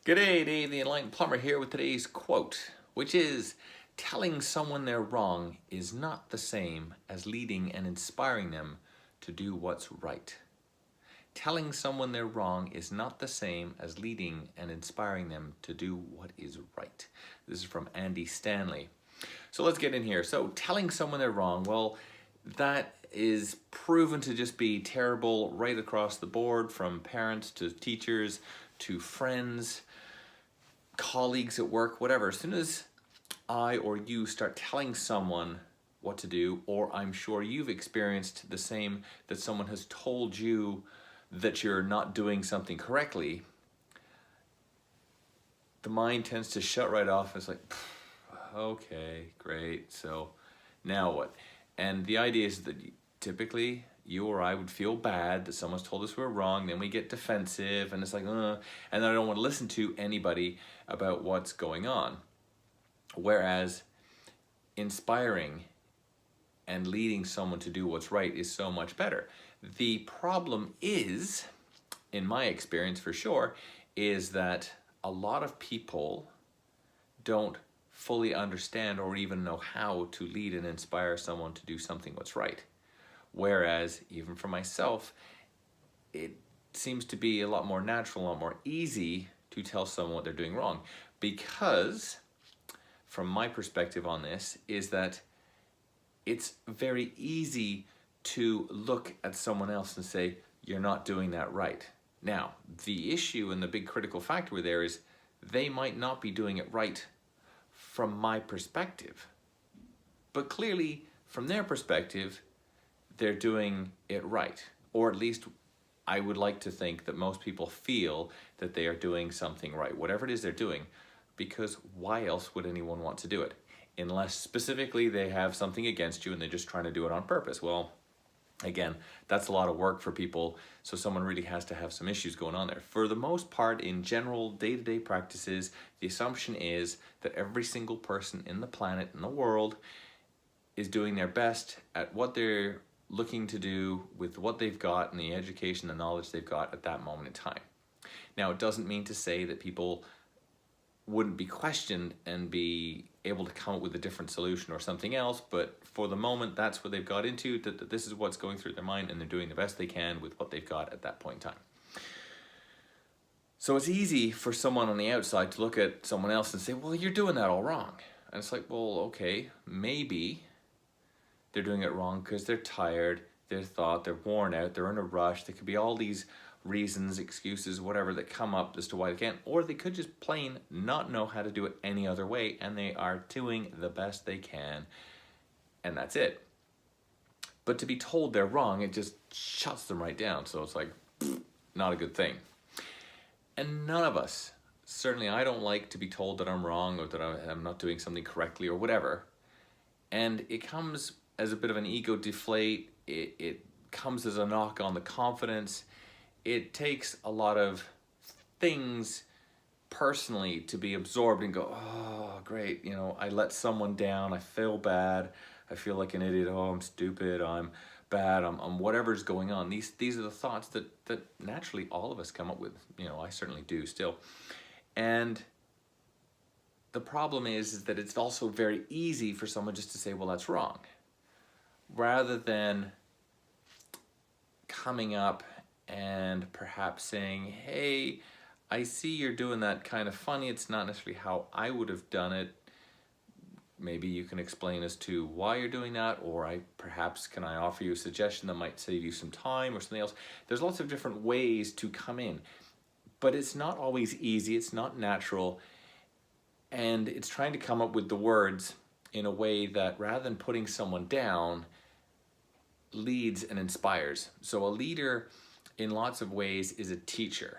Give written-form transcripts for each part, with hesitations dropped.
G'day, Dave the Enlightened Plumber here with today's quote, which is, telling someone they're wrong is not the same as leading and inspiring them to do what's right. Telling someone they're wrong is not the same as leading and inspiring them to do what is right. This is from Stanley. So let's get in here. So telling someone they're wrong, well, that is proven to just be terrible right across the board, from parents to teachers to friends, colleagues at work, whatever. As soon as I or you start telling someone what to do, or I'm sure you've experienced the same, that someone has told you that you're not doing something correctly, the mind tends to shut right off. It's like, okay, great, so now what? And the idea is that typically you or I would feel bad that someone's told us we're wrong, then we get defensive, and it's like, and then I don't want to listen to anybody about what's going on. Whereas inspiring and leading someone to do what's right is so much better. The problem is, in my experience for sure, is that a lot of people don't fully understand or even know how to lead and inspire someone to do something what's right. Whereas, even for myself, it seems to be a lot more natural, a lot more easy to tell someone what they're doing wrong. Because, from my perspective on this, is that it's very easy to look at someone else and say, you're not doing that right. Now, the issue and the big critical factor there is they might not be doing it right from my perspective. But clearly, from their perspective, they're doing it right. Or at least I would like to think that most people feel that they are doing something right, whatever it is they're doing, because why else would anyone want to do it? Unless specifically they have something against you and they're just trying to do it on purpose. Well, again, that's a lot of work for people, so someone really has to have some issues going on there. For the most part, in general day-to-day practices, the assumption is that every single person in the planet, in the world, is doing their best at what they're looking to do with what they've got and the education and knowledge they've got at that moment in time. Now, it doesn't mean to say that people wouldn't be questioned and be able to come up with a different solution or something else, but for the moment, that's what they've got into, that this is what's going through their mind, and they're doing the best they can with what they've got at that point in time. So it's easy for someone on the outside to look at someone else and say, well, you're doing that all wrong. And it's like, well, okay, maybe they're doing it wrong because they're tired, they're worn out, they're in a rush. There could be all these reasons, excuses, whatever, that come up as to why they can't. Or they could just plain not know how to do it any other way, and they are doing the best they can, and that's it. But to be told they're wrong, it just shuts them right down. So it's like, not a good thing. And none of us, certainly I don't like to be told that I'm wrong or that I'm not doing something correctly or whatever. And it comes as a bit of an ego deflate. It comes as a knock on the confidence. It takes a lot of things personally to be absorbed and go, oh, great, I let someone down, I feel bad, I feel like an idiot, oh, I'm stupid, I'm bad, I'm whatever's going on. These are the thoughts that naturally all of us come up with. I certainly do still. And the problem is that it's also very easy for someone just to say, well, that's wrong, rather than coming up and perhaps saying, hey, I see you're doing that kind of funny. It's not necessarily how I would have done it. Maybe you can explain as to why you're doing that, or perhaps can I offer you a suggestion that might save you some time or something else. There's lots of different ways to come in, but it's not always easy. It's not natural. And it's trying to come up with the words in a way that, rather than putting someone down, leads and inspires. So a leader, in lots of ways, is a teacher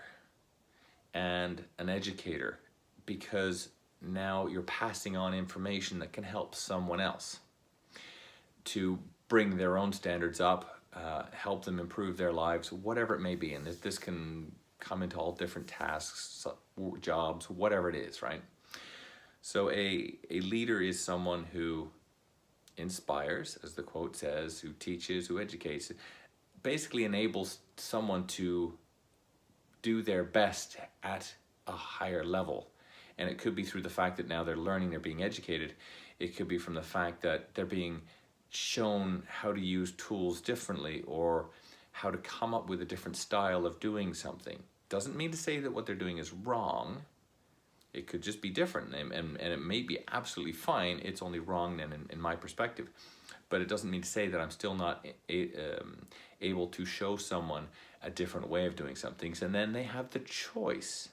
and an educator, because now you're passing on information that can help someone else to bring their own standards up, help them improve their lives, whatever it may be. And this can come into all different tasks, jobs, whatever it is, right? So a leader is someone who inspires, as the quote says, who teaches, who educates, basically enables someone to do their best at a higher level. And it could be through the fact that now they're learning, they're being educated. It could be from the fact that they're being shown how to use tools differently, or how to come up with a different style of doing something. Doesn't mean to say that what they're doing is wrong. It could just be different, and it may be absolutely fine. It's only wrong then in my perspective. But it doesn't mean to say that I'm still not able to show someone a different way of doing some things, and then they have the choice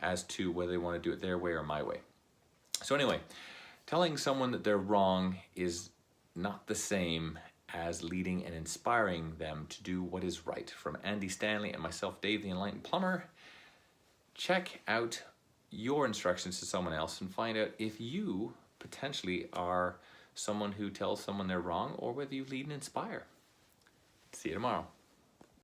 as to whether they want to do it their way or my way. So anyway, telling someone that they're wrong is not the same as leading and inspiring them to do what is right. From Andy Stanley and myself, Dave the Enlightened Plumber, check out your instructions to someone else and find out if you potentially are someone who tells someone they're wrong, or whether you lead and inspire. See you tomorrow.